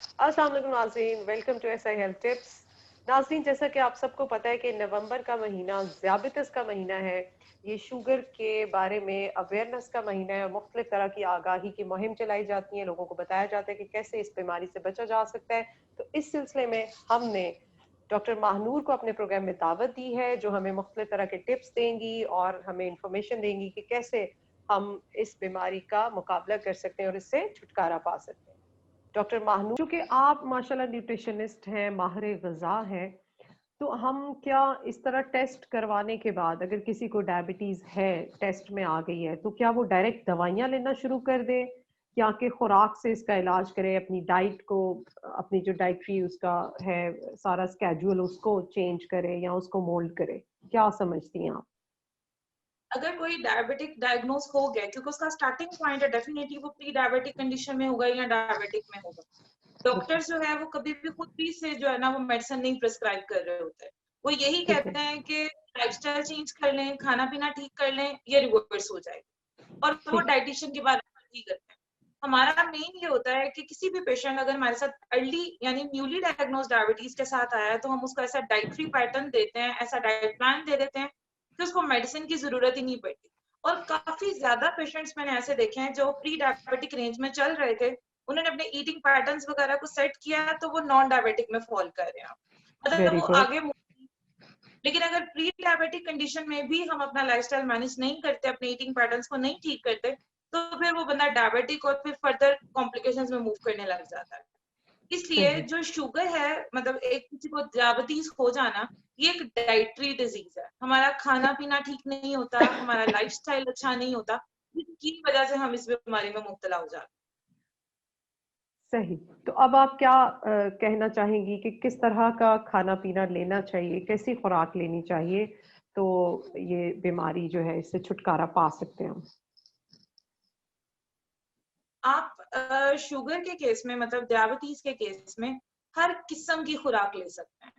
अस्सलाम वालेकुम नाज़रीन, welcome to SI health tips. नाज़रीन, जैसा कि आप सबको पता है कि नवंबर का महीना ज़ियाबतीस का महीना है। ये शुगर के बारे में अवेयरनेस का महीना है। मुख्तलिफ तरह की आगाही की मुहिम चलाई जाती है, लोगों को बताया जाता है कि कैसे इस बीमारी से बचा जा सकता है। तो इस सिलसिले में हमने डॉक्टर महानूर को अपने प्रोग्राम में दावत दी है, जो हमें मुख्तलिफ तरह के टिप्स देंगी और हमें इंफॉर्मेशन देंगी कि कैसे हम इस बीमारी का मुकाबला कर सकते हैं और इससे छुटकारा पा सकते हैं। डॉक्टर महानूर, चूंकि आप माशाल्लाह न्यूट्रिशनिस्ट हैं, माहिर ग़िज़ा हैं, तो हम क्या इस तरह टेस्ट करवाने के बाद अगर किसी को डायबिटीज़ है, टेस्ट में आ गई है, तो क्या वो डायरेक्ट दवाइयाँ लेना शुरू कर दे या कि खुराक से इसका इलाज करे, अपनी डाइट को, अपनी जो डाइटरी उसका है सारा स्केड्यूल उसको चेंज करे या उसको मोल्ड करे? क्या समझती हैं आप? अगर कोई डायबिटिक डायग्नोज हो गया, क्योंकि उसका स्टार्टिंग पॉइंट है, डेफिनेटली वो प्री डायबिटिक कंडीशन में होगा या डायबिटिक में होगा। ओके, डॉक्टर जो है वो कभी भी खुद भी से जो है ना वो मेडिसिन नहीं प्रिस्क्राइब कर रहे होते हैं। वो यही ठीक है, कहते हैं कि लाइफस्टाइल चेंज कर लें, खाना पीना ठीक कर लें, ये रिवर्स हो जाएगा। और वो ठीक है, डाइटिशियन के बारे में ही करते हैं। हमारा मेन ये होता है कि किसी भी पेशेंट अगर हमारे साथ अर्ली यानी न्यूली डायग्नोज डायबिटीज के साथ आया है, तो हम उसको ऐसा डाइटरी पैटर्न देते हैं, ऐसा डाइट प्लान दे देते हैं कि उसको मेडिसिन की जरूरत ही नहीं पड़ती। और काफी ज्यादा पेशेंट्स मैंने ऐसे देखे हैं जो प्री डायबिटिक रेंज में चल रहे थे, उन्होंने अपने ईटिंग पैटर्न्स वगैरह को सेट किया तो वो नॉन डायबिटिक में फॉल कर रहे हैं। मतलब वेरी वो गुड। आगे लेकिन अगर प्री डायबिटिक कंडीशन में भी हम अपना लाइफस्टाइल मैनेज नहीं करते, अपने ईटिंग पैटर्न्स को नहीं ठीक करते, तो फिर वो बंदा डायबिटिक और फिर फर्दर कॉम्प्लिकेशंस में मूव करने लग जाता है। इसलिए सही, जो शुगर है, मतलब एक किसी को डायबिटीज हो जाना, ये एक डाइटरी डिजीज है। हमारा खाना पीना ठीक नहीं होता, हमारा लाइफस्टाइल अच्छा नहीं होता, जिसकी वजह से हम इस बीमारी में मुब्तला हो जाते सही। तो अब आप क्या कहना चाहेंगी कि किस तरह का खाना-पीना लेना चाहिए? कैसी खुराक लेनी चाहिए? तो ये बीमारी जो है इससे छुटकारा पा सकते हैं हम? हैं। आप शुगर के केस में, मतलब डायबिटीज के केस में, हर किस्म की खुराक ले सकते हैं।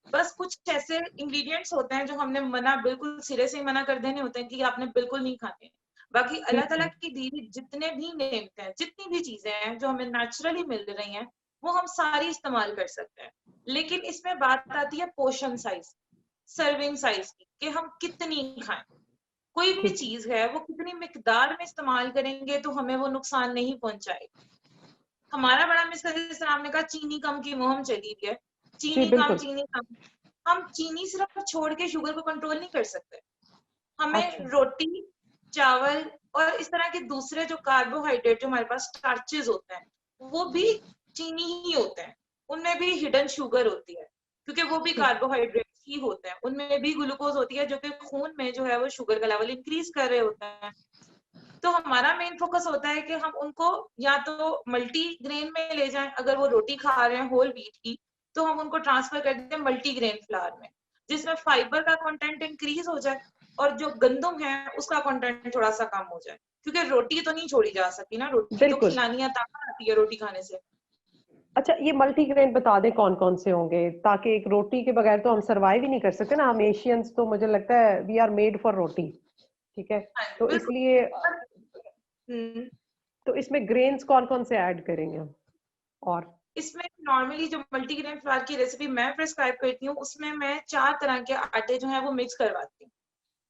बस कुछ ऐसे इंग्रेडिएंट्स होते हैं जो हमने मना, बिल्कुल सिरे से ही मना कर देने होते हैं कि आपने बिल्कुल नहीं खाने। बाकी अल्लाह ठीक ताला है, की दी हुई जितने भी नेमते हैं, जितनी भी चीजें हैं जो हमें नेचुरली मिल रही हैं, वो हम सारी इस्तेमाल कर सकते हैं। लेकिन इसमें बात आती है पोर्शन साइज, सर्विंग साइज की, कि हम कितनी खाएं। कोई भी ठीक है। चीज है वो कितनी मिकदार में इस्तेमाल करेंगे तो हमें वो नुकसान नहीं पहुंचाएगी। हमारा बड़ा मिसल, जैसे आपने कहा, चीनी कम की मुहिम चली हुई है, जी, चीनी कम, बिल्कुल। चीनी कम। हम चीनी सिर्फ छोड़ के शुगर को कंट्रोल नहीं कर सकते। हमें अच्छा, रोटी, चावल और इस तरह के दूसरे जो कार्बोहाइड्रेट, जो हमारे पास स्टार्चेज होते हैं, वो भी चीनी ही होते हैं। उनमें भी हिडन शुगर होती है, क्योंकि वो भी ठीक, कार्बोहाइड्रेट ही होते हैं। उनमें भी ग्लूकोज होती है, जो कि खून में जो है वो शुगर का लेवल इंक्रीज कर रहे होते हैं। तो हमारा मेन फोकस होता है कि हम उनको या तो मल्टी ग्रेन में ले जाएं, अगर वो रोटी खा रहे हैं होल व्हीट की, तो हम उनको ट्रांसफर कर दें मल्टी ग्रेन फ्लावर में, जिसमें फाइबर का कंटेंट इंक्रीज हो जाए और जो गंदम है उसका कंटेंट थोड़ा सा कम हो जाए। क्योंकि रोटी तो नहीं छोड़ी जा सकती ना, रोटी तो बिल्कुल। खिलानी है, ताकत आती है रोटी खाने से। अच्छा, ये मल्टीग्रेन बता दें कौन-कौन से होंगे? ताकि एक रोटी के बगैर तो हम सर्वाइव ही नहीं कर सकते ना, हम एशियंस तो मुझे लगता है वी आर मेड फॉर रोटी, ठीक है? हाँ, तो बिल्कुल। इसलिए हम्म, तो इसमें ग्रेन्स कौन-कौन से ऐड करेंगे हम? और इसमें नॉर्मली जो मल्टीग्रेन फ्लावर की रेसिपी मैं प्रिस्क्राइब करती हूँ, उसमें मैं 4 तरह के आटे जो है वो मिक्स करवाती हूँ।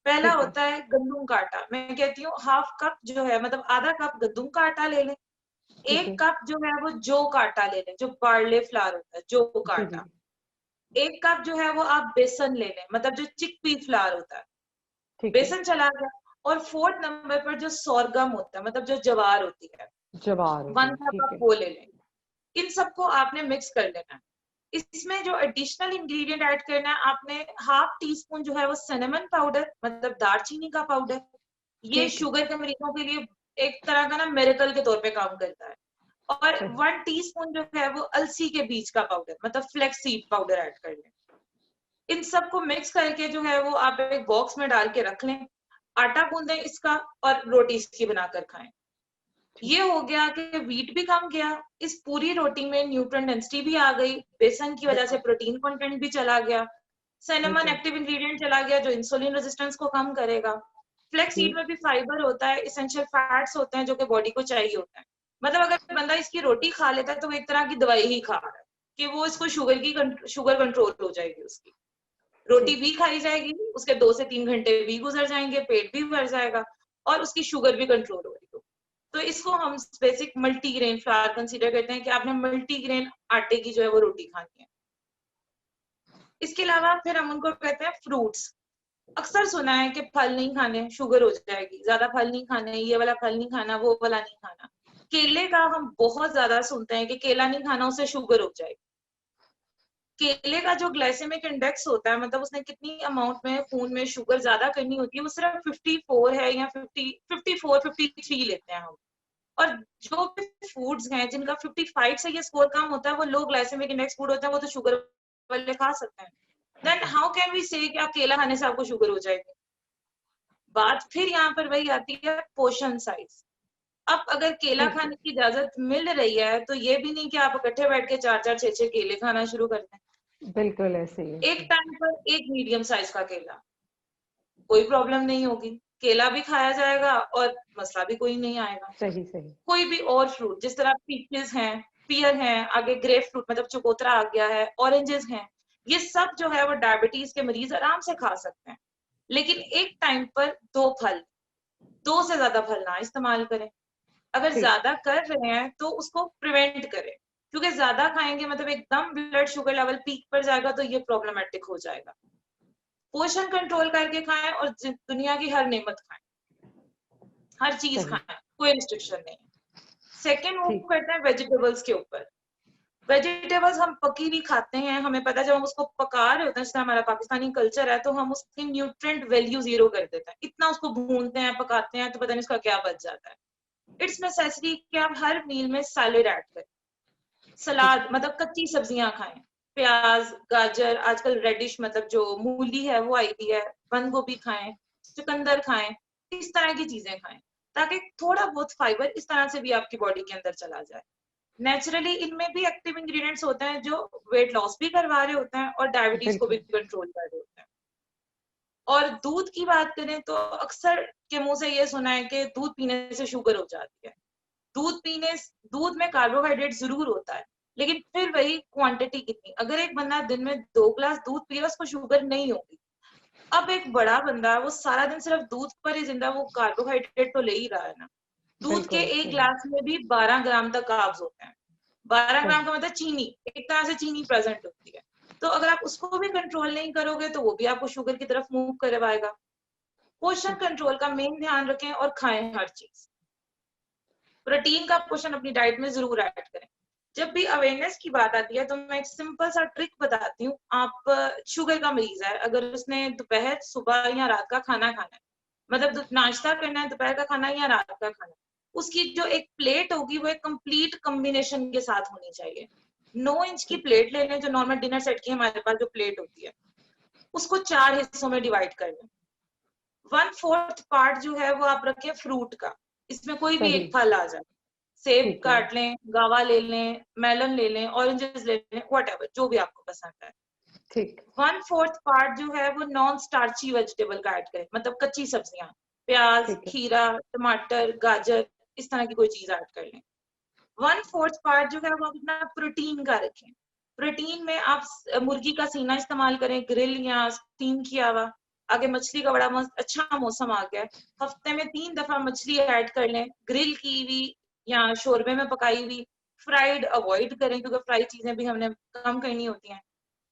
पहला ठीक है, होता है गंदुम का आटा। मैं कहती हूँ हाफ कप जो है, मतलब आधा कप गंदुम का आटा ले लें। ठीक है। 1 कप जो है वो जौ का आटा ले लें, जो बार्ले फ्लावर होता है, जौ का जी, जी, आटा। 1 कप जो है वो आप बेसन ले लें, मतलब जो चिकपी फ्लावर होता है। ठीक है। बेसन चला गया। और 4th नंबर पर जो सोरगम होता है, मतलब जो ज्वार होती है, जवार होती 1 है, कप ठीक आप है। वो ले लें। इन सबको आपने मिक्स कर लेना है। इसमें जो एडिशनल इंग्रेडिएंट ऐड करना है आपने, हाफ टी स्पून जो है वो सिनेमन पाउडर, मतलब दालचीनी का पाउडर। ये ठीक है, शुगर के मरीजों के लिए एक तरह का ना मिरेकल के तौर पे काम करता है। और सही, 1 टीस्पून जो है वो अलसी के बीज का पाउडर, मतलब फ्लेक्स सीड पाउडर ऐड कर लें। इन सबको मिक्स करके जो है वो आप एक बॉक्स में डाल के रख लें। आटा गूंदें इसका और रोटी इसकी बनाकर खाएं। ठीक, ये हो गया कि व्हीट भी कम गया, इस पूरी रोटी में न्यूट्रिएंट डेंसिटी भी आ गई, बेसन की वजह से बिल्कुल, प्रोटीन कंटेंट भी चला गया, ठीक सिनेमन है। एक्टिव इंग्रेडिएंट चला गया जो इंसुलिन रेजिस्टेंस को कम करेगा। फ्लेक्स सीड ठीक, में भी फाइबर होता है, एसेंशियल फैट्स होते हैं जो कि बॉडी को चाहिए होता है। मतलब अगर बंदा इसकी रोटी खा लेता है तो वो एक तरह की दवाई ही खा रहा है कि वो इसको शुगर कंट्रोल हो जाएगी उसकी। रोटी भी खाई जाएगी, उसके 2 से 3 घंटे भी गुजर जाएंगे, पेट भी भर जाएगा और उसकी शुगर भी कंट्रोल हो रही हो। तो इसको हम बेसिक मल्टीग्रेन फ्लावर कंसीडर करते हैं कि आपने मल्टीग्रेन आटे की जो है वो रोटी खानी है। इसके अलावा फिर हम उनको कहते हैं फ्रूट्स। अक्सर सुना है कि फल नहीं खाने, शुगर हो जाएगी, ज्यादा फल नहीं खाने, ये वाला फल नहीं खाना, वो वाला नहीं खाना। केले का हम बहुत ज्यादा सुनते हैं कि केला नहीं खाना, उससे शुगर हो जाएगी। केले का जो ग्लाइसेमिक इंडेक्स होता है, मतलब उसने कितनी अमाउंट में खून में शुगर ज्यादा करनी होती है, वो सिर्फ 54 है या 53 लेते हैं हम। और जो भी फूड्स हैं जिनका 55 से ये स्कोर कम होता है, वो लो ग्लाइसेमिक इंडेक्स फूड होता है, वो तो शुगर वाले खा सकते हैं। देन हाउ कैन वी से कि आप केला खाने से आपको शुगर हो जाएगी? बात फिर यहाँ पर वही आती है, पोर्शन साइज। अब अगर केला खाने की इजाजत मिल रही है तो ये भी नहीं कि आप इकट्ठे बैठ के 4-4 6-6 केले खाना शुरू कर दें। बिल्कुल ऐसे ही। एक टाइम पर एक मीडियम साइज का केला, कोई प्रॉब्लम नहीं होगी, केला भी खाया जाएगा और मसला भी कोई नहीं आएगा। सही सही। कोई भी और फ्रूट, जिस तरह पीचेस हैं, पियर हैं, आगे ग्रेप फ्रूट मतलब चकोतरा आ गया है, ऑरेंजेस हैं, ये सब जो है वो डायबिटीज के मरीज आराम से खा सकते हैं। लेकिन एक टाइम पर 2 से ज्यादा फल ना इस्तेमाल करें। अगर ज्यादा कर रहे हैं तो उसको प्रिवेंट करें, क्योंकि ज्यादा खाएंगे मतलब एकदम ब्लड शुगर लेवल पीक पर जाएगा तो ये प्रॉब्लमेटिक हो जाएगा। पोषण कंट्रोल करके खाएं और दुनिया की हर नेमत खाएं, हर चीज खाएं, कोई रिस्ट्रिक्शन नहीं है। सेकेंड वो करते हैं वेजिटेबल्स के ऊपर। वेजिटेबल्स हम पकी भी खाते हैं, हमें पता है जब हम उसको पका रहे होते हैं, जैसे हमारा पाकिस्तानी कल्चर है, तो हम उसकी न्यूट्रिएंट वैल्यू 0 कर देते हैं। इतना उसको भूनते हैं, पकाते हैं, तो पता नहीं उसका क्या बच जाता है। इट्स नेसेसरी कि आप हर मील में सैलेड ऐड करें। सलाद मतलब कच्ची सब्जियां खाएं, प्याज, गाजर, आजकल रेडिश मतलब जो मूली है वो आई हुई है, बंद गोभी खाएं, चुकंदर खाएं, इस तरह की चीजें खाएं, ताकि थोड़ा बहुत फाइबर इस तरह से भी आपकी बॉडी के अंदर चला जाए। नेचुरली इनमें भी एक्टिव इंग्रेडिएंट्स होते हैं जो वेट लॉस भी करवा रहे होते हैं और डायबिटीज को भी कंट्रोल कर रहे होते हैं। और दूध की बात करें तो अक्सर के मुंह से ये सुना है कि दूध पीने से शुगर हो जाती है। दूध में कार्बोहाइड्रेट जरूर होता है, लेकिन फिर वही क्वांटिटी कितनी। अगर एक बंदा दिन में 2 ग्लास दूध पी रहा है, उसको शुगर नहीं होगी। अब एक बड़ा बंदा वो सारा दिन सिर्फ दूध पर ही जिंदा, वो कार्बोहाइड्रेट तो ले ही रहा है ना। दूध के एक ग्लास में भी 12 ग्राम तक कार्ब्स होते हैं। 12 ग्राम का मतलब चीनी, एक तरह से चीनी प्रेजेंट होती है। तो अगर आप उसको भी कंट्रोल नहीं करोगे तो वो भी आपको शुगर की तरफ मूव करवाएगा। पोषण कंट्रोल का मेन ध्यान रखें और खाएं हर चीज। प्रोटीन का पोर्शन अपनी डाइट में जरूर ऐड करें। जब भी अवेयरनेस की बात आती है तो मैं एक सिंपल सा ट्रिक बताती हूँ। आप शुगर का मरीज है, अगर उसने दोपहर, सुबह या रात का खाना खाना है, मतलब नाश्ता करना है, दोपहर का खाना या रात का खाना, उसकी जो एक प्लेट होगी वो एक कंप्लीट कॉम्बिनेशन के साथ होनी चाहिए। 9 इंच की प्लेट ले लें, जो नॉर्मल डिनर सेट की हमारे पास जो प्लेट होती है, उसको 4 हिस्सों में डिवाइड कर लें। 1/4 पार्ट जो है वो आप रखें फ्रूट का, इसमें कोई भी एक फल आ जाए, सेब काट लें, गावा ले लें, मेलन ले लें, ऑरेंजेस ले लें, व्हाटएवर जो भी आपको पसंद है। ठीक। 1/4 पार्ट जो है वो नॉन स्टार्ची वेजिटेबल का ऐड करें, मतलब कच्ची सब्जियां, प्याज, खीरा, टमाटर, गाजर, इस तरह की कोई चीज ऐड कर लें। 1/4 पार्ट जो है वो अपना प्रोटीन का रखें। प्रोटीन में आप मुर्गी का सीना इस्तेमाल करें, ग्रिल या स्टीम किया हुआ। आगे मछली का बड़ा मस्त अच्छा मौसम आ गया है, हफ्ते में 3 दफा मछली ऐड कर लें, ग्रिल की हुई या शोरबे में पकाई हुई। फ्राइड अवॉइड करें क्योंकि फ्राई चीजें भी हमने कम करनी होती हैं।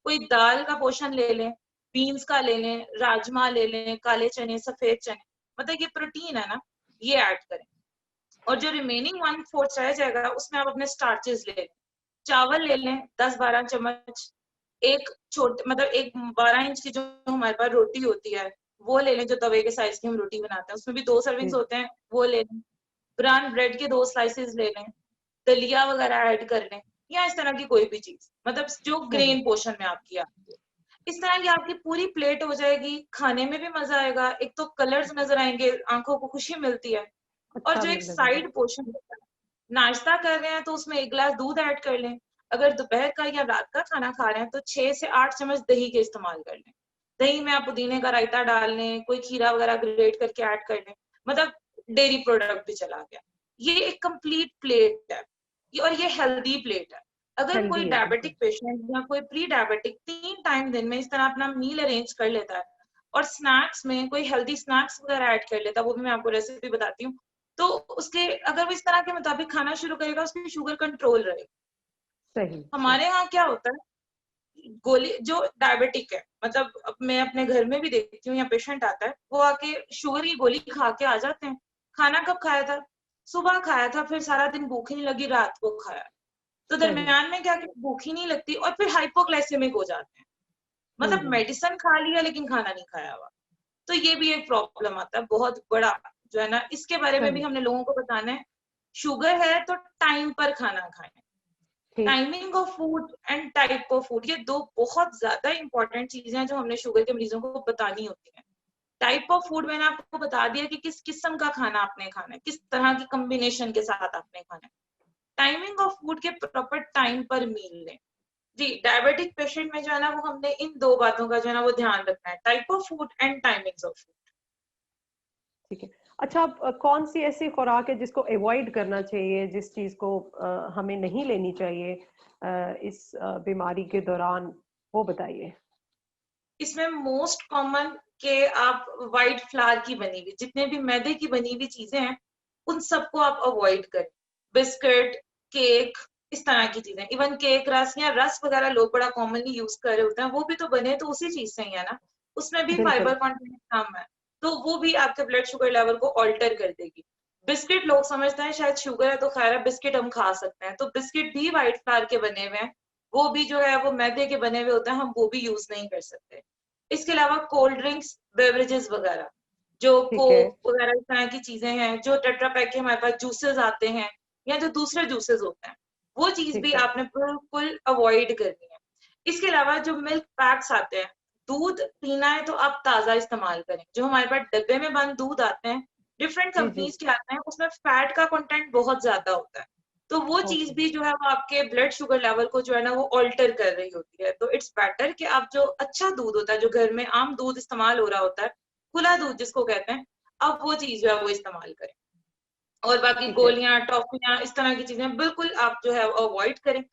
कोई दाल का पोर्शन ले लें, बीन्स का ले लें, राजमा ले लें, काले चने, सफेद चने, मतलब ये प्रोटीन है ना, ये ऐड करें। और जो रिमेनिंग 1/4 रह जाएगा उसमें आप अपने स्टार्चेस ले लें। चावल ले लें 10-12 चम्मच, एक छोटे मतलब एक 12 इंच की जो हमारे पास रोटी होती है वो ले लें, जो तवे के साइज की हम रोटी बनाते हैं, उसमें भी 2 सर्विंग्स होते हैं, वो ले लें। ब्राउन ब्रेड के 2 स्लाइसेस ले लें, दलिया वगैरह ऐड कर लें, या इस तरह की कोई भी चीज, मतलब जो ग्रेन पोर्शन में आपकी आती है। इस तरह की आपकी पूरी प्लेट हो जाएगी, खाने में भी मजा आएगा, एक तो कलर्स नजर आएंगे, आंखों को खुशी मिलती है। और जो एक साइड पोर्शन होता है, नाश्ता कर रहे हैं तो उसमें 1 गिलास दूध ऐड कर लें। अगर दोपहर का या रात का खाना खा रहे हैं तो 6 से 8 चम्मच दही के इस्तेमाल कर लें। दही में आप पुदीने का रायता डाल लें, कोई खीरा वगैरह ग्रेट करके ऐड कर लें, मतलब डेयरी प्रोडक्ट भी चला गया। ये एक कंप्लीट प्लेट है, और ये हेल्दी प्लेट है। अगर कोई हेल्दी है बिल्कुल। डायबिटिक पेशेंट या कोई प्री डायबिटिक 3 टाइम दिन में इस तरह अपना मील अरेंज कर लेता है, और स्नैक्स में कोई हेल्दी स्नैक्स वगैरह ऐड कर लेता है, वो भी मैं आपको रेसिपी बताती हूँ, तो उसके अगर वो इस तरह के मुताबिक खाना शुरू करेगा, उसकी शुगर कंट्रोल रहेगी। सही सही। हमारे यहाँ क्या होता है, गोली जो डायबिटिक है, मतलब अब मैं अपने घर में भी देखती हूँ, या पेशेंट आता है, वो आके शुगर की गोली खा के आ जाते हैं। खाना कब खाया था? सुबह खाया था, फिर सारा दिन भूख ही नहीं लगी, रात को खाया। तो सही। दरमियान में क्या, भूख ही नहीं लगती, और फिर हाइपोग्लाइसेमिक हो जाते हैं। मतलब हम्म। मेडिसिन खा लिया लेकिन खाना नहीं खाया हुआ। तो ये भी एक प्रॉब्लम आता है बहुत बड़ा, जो है ना, इसके बारे में भी सही। हमने लोगों को बताना है। शुगर है तो टाइम पर खाना खाएं। ठीक। Timing of food and type of food, ये दो बहुत ज्यादा इंपॉर्टेंट चीजें हैं जो हमने शुगर के मरीजों को बतानी होती है। टाइप ऑफ फूड मैंने आपको बता दिया कि किस किस्म का खाना आपने खाना है, किस तरह की कॉम्बिनेशन के साथ आपने खाना है। टाइमिंग ऑफ फूड के प्रॉपर टाइम पर मील लें। जी, डायबिटिक पेशेंट में जो है ना, वो हमने इन दो बातों का जो है ना वो ध्यान रखना है, type of food and timings of food. ठीक है। अच्छा, अब कौन सी ऐसी खुराक है जिसको अवॉइड करना चाहिए, जिस चीज को हमें नहीं लेनी चाहिए इस बीमारी के दौरान, वो बताइए। इसमें मोस्ट कॉमन के आप व्हाइट फ्लावर की बनी हुई, जितने भी मैदे की बनी हुई चीजें हैं, उन सबको आप अवॉइड करें। बिस्किट, केक, इस तरह की चीजें, इवन केक रस या रस वगैरह लोग बड़ा कॉमनली यूज कर रहे होते हैं, वो भी तो बने तो उसी चीज से ही है ना, उसमें भी बिल्कुल। फाइबर कंटेंट कम है, तो वो भी आपके ब्लड शुगर लेवल को ऑल्टर कर देगी। बिस्किट लोग समझते हैं शायद शुगर है तो खैर है, बिस्किट हम खा सकते हैं, तो बिस्किट भी व्हाइट फ्लावर के बने हुए हैं, वो भी जो है वो मैदे के बने हुए होते हैं, हम वो भी यूज नहीं कर सकते। इसके अलावा कोल्ड ड्रिंक्स, बेवरेजेस वगैरह, जो ठीक है। कोक वगैरह इस तरह की चीजें हैं, जो टेट्रा पैक के हमारे पास जूसेस आते हैं, या जो दूसरे जूसेस होते हैं, वो चीज भी ठीक है। आपने बिल्कुल अवॉइड करनी है। इसके अलावा जो मिल्क पैक्स आते हैं, दूध पीना है तो आप ताजा इस्तेमाल करें। जो हमारे पास डब्बे में बंद दूध आते हैं, डिफरेंट जी जी। कंपनीज के आते हैं, उसमें फैट का कंटेंट बहुत ज्यादा होता है, तो वो चीज ओके। भी जो है वो आपके ब्लड शुगर लेवल को जो है ना वो ऑल्टर कर रही होती है। तो इट्स बेटर कि आप जो अच्छा दूध होता है, जो घर में आम दूध इस्तेमाल हो रहा होता है, खुला दूध जिसको कहते हैं, अब वो चीज जो है वो इस्तेमाल करें। और बाकी ठीक है। गोलियां, टॉफियां, इस तरह की चीजें बिल्कुल आप जो है अवॉइड करें।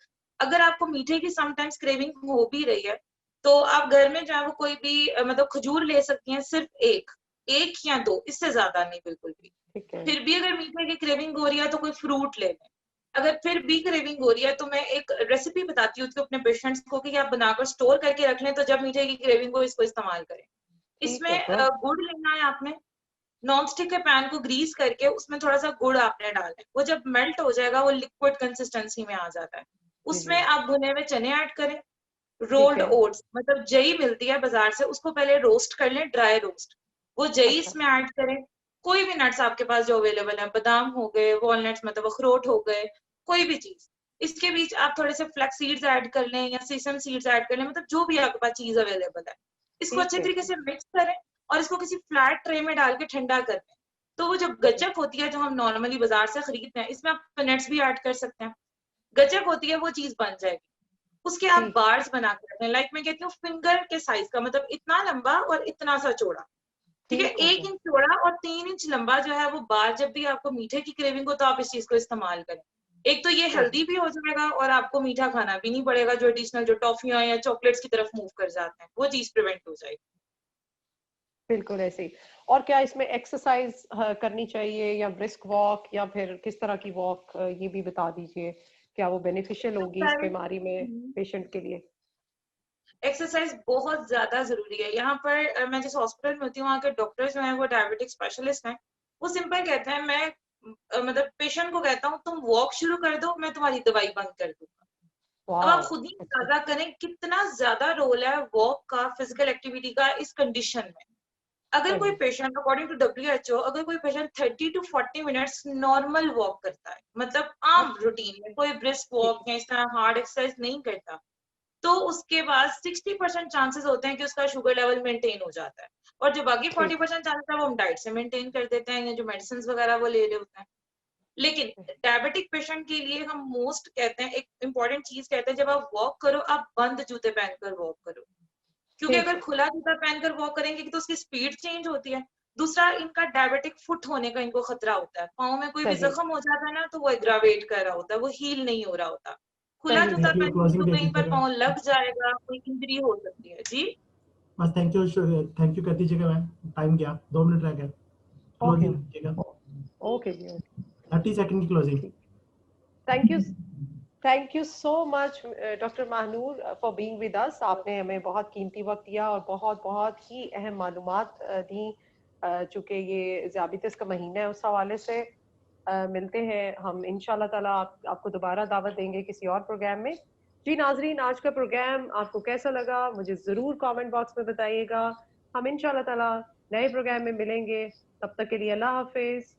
अगर आपको मीठे की समटाइम्स क्रेविंग हो भी रही है, तो आप घर में जो है वो कोई भी मतलब खजूर ले सकती हैं, सिर्फ एक, एक या दो, इससे ज्यादा नहीं बिल्कुल भी। ठीक है। फिर भी अगर मीठे की क्रेविंग हो रही है तो कोई फ्रूट ले लें। अगर फिर भी क्रेविंग हो रही है तो मैं एक रेसिपी बताती हूँ अपने पेशेंट्स को कि आप बनाकर स्टोर करके रख लें, तो जब मीठे की क्रेविंग हो इसको इस्तेमाल करें। ठीक इसमें है। गुड। गुड़ लेना है आपने। नॉन स्टिक के पैन को ग्रीस करके उसमें थोड़ा सा गुड़ आपने डालना है, वो जब मेल्ट हो जाएगा वो लिक्विड कंसिस्टेंसी में आ जाता है। जी जी। उसमें आप भुने हुए चने ऐड करें। ठीक रोल्ड है। ओट्स, मतलब जई मिलती है बाजार से, उसको पहले रोस्ट कर लें, ड्राई रोस्ट, वो जई अच्छा। इसमें ऐड करें। कोई भी नट्स आपके पास जो अवेलेबल है, बादाम हो गए, वॉलनट्स मतलब अखरोट हो गए, कोई भी चीज। इसके बीच आप थोड़े से फ्लैक्स सीड्स ऐड कर लें या सीसम सीड्स ऐड कर लें, मतलब जो भी आपके पास चीज अवेलेबल है। इसको ठीक अच्छे है। तरीके से मिक्स करें और इसको किसी फ्लैट ट्रे में डाल के ठंडा कर दें। तो वो जो ठीक है। गज्जक होती है जो हम नॉर्मली बाजार से खरीदते हैं, इसमें आप नट्स भी ऐड कर सकते हैं, गज्जक होती है, वो चीज बन जाएगी। उसके आप ठीक। बार्स बना के रखें, लाइक मैं कहती हूँ फिंगर के साइज का, मतलब इतना लंबा और इतना सा चौड़ा। ठीक है, ठीक हो 1 इंच गया। चौड़ा और 3 इंच लंबा जो है वो बार, जब भी आपको मीठे की क्रेविंग हो तो आप इस चीज को इस्तेमाल करें। एक तो ये सही। हेल्दी भी हो जाएगा और आपको मीठा खाना भी नहीं पड़ेगा, जो एडिशनल जो टॉफियां या चॉकलेट्स की तरफ मूव कर जाते हैं, वो चीज प्रिवेंट हो जाएगी। बिल्कुल ऐसे ही। और क्या इसमें एक्सरसाइज करनी चाहिए, या ब्रिस्क वॉक, या फिर किस तरह की वॉक, ये भी बता दीजिए। क्या वो बेनिफिशियल होगी इस बीमारी में पेशेंट के लिए? एक्सरसाइज बहुत ज्यादा जरूरी है। यहाँ पर मैं जिस हॉस्पिटल में होती हूँ, वहाँ के डॉक्टर जो हैं वो डायबिटिक स्पेशलिस्ट हैं। वो सिंपल कहते हैं, मैं मतलब पेशेंट को कहता हूँ तुम वॉक शुरू कर दो, मैं तुम्हारी दवाई बंद कर दूंगा। अब आप वाह। खुद ही अच्छा। अंदाजा करें कितना ज्यादा रोल है वॉक का, फिजिकल एक्टिविटी का इस कंडीशन में। अगर कोई सही। पेशेंट, अकॉर्डिंग टू WHO, अगर कोई patient 30 to 40 minutes normal walk करता है, मतलब आम अच्छा। रूटीन में, कोई ब्रिस्क ठीक वॉक या इस तरह हार्ड एक्सरसाइज नहीं करता, तो उसके बाद 60% चांसेस होते हैं कि उसका शुगर लेवल मेंटेन हो जाता है। और जो बाकी ठीक। 40% चांसेस है वो हम डाइट से मेंटेन कर देते हैं, या जो मेडिसिन वगैरह वो ले रहे होते हैं। लेकिन डायबिटिक पेशेंट के लिए हम मोस्ट कहते हैं, एक इंपॉर्टेंट चीज कहते हैं, जब आप वॉक करो आप बंद जूते पहनकर वॉक करो। क्योंकि ठीक अगर है। खुला जूता पहनकर वॉक करेंगे तो उसकी स्पीड चेंज होती है, दूसरा, इनका डायबिटिक फुट होने का इनको खतरा होता है। पाँव में कोई भी सही जख्म हो जाता है ना, तो वो एग्रावेट कर रहा होता है, वो हील नहीं हो रहा होता। खुला सही जूता थैंक यू, पहनेंगे क्लोजिंग तो दे कहीं पर दीजिएगा। पाँव लग जाएगा, कोई इंजरी हो सकती है। जी बस थैंक यू कर दीजिएगा मैम, टाइम गया, 2 मिनट रह गए, ओके क्लोजिंग दीजिएगा, ओके जी ओके 30 सेकंड की क्लोजिंग। ठीक thank you thank you so much doctor Mahnoor for being with us. आपने हमें बहुत कीमती वक्त दिया और बहुत बहुत ही अहम मालूमात दी। चूंकि ये ज़ियाबितिस का महीना है, उस हवाले से मिलते हैं हम इंशाल्लाह ताला। आपको दोबारा दावत देंगे किसी और प्रोग्राम में। जी नाजरीन, आज का प्रोग्राम आपको कैसा लगा मुझे ज़रूर कमेंट बॉक्स में बताइएगा। हम इंशाल्लाह ताला नए प्रोग्राम में मिलेंगे। तब तक के लिए अल्लाह हाफिज।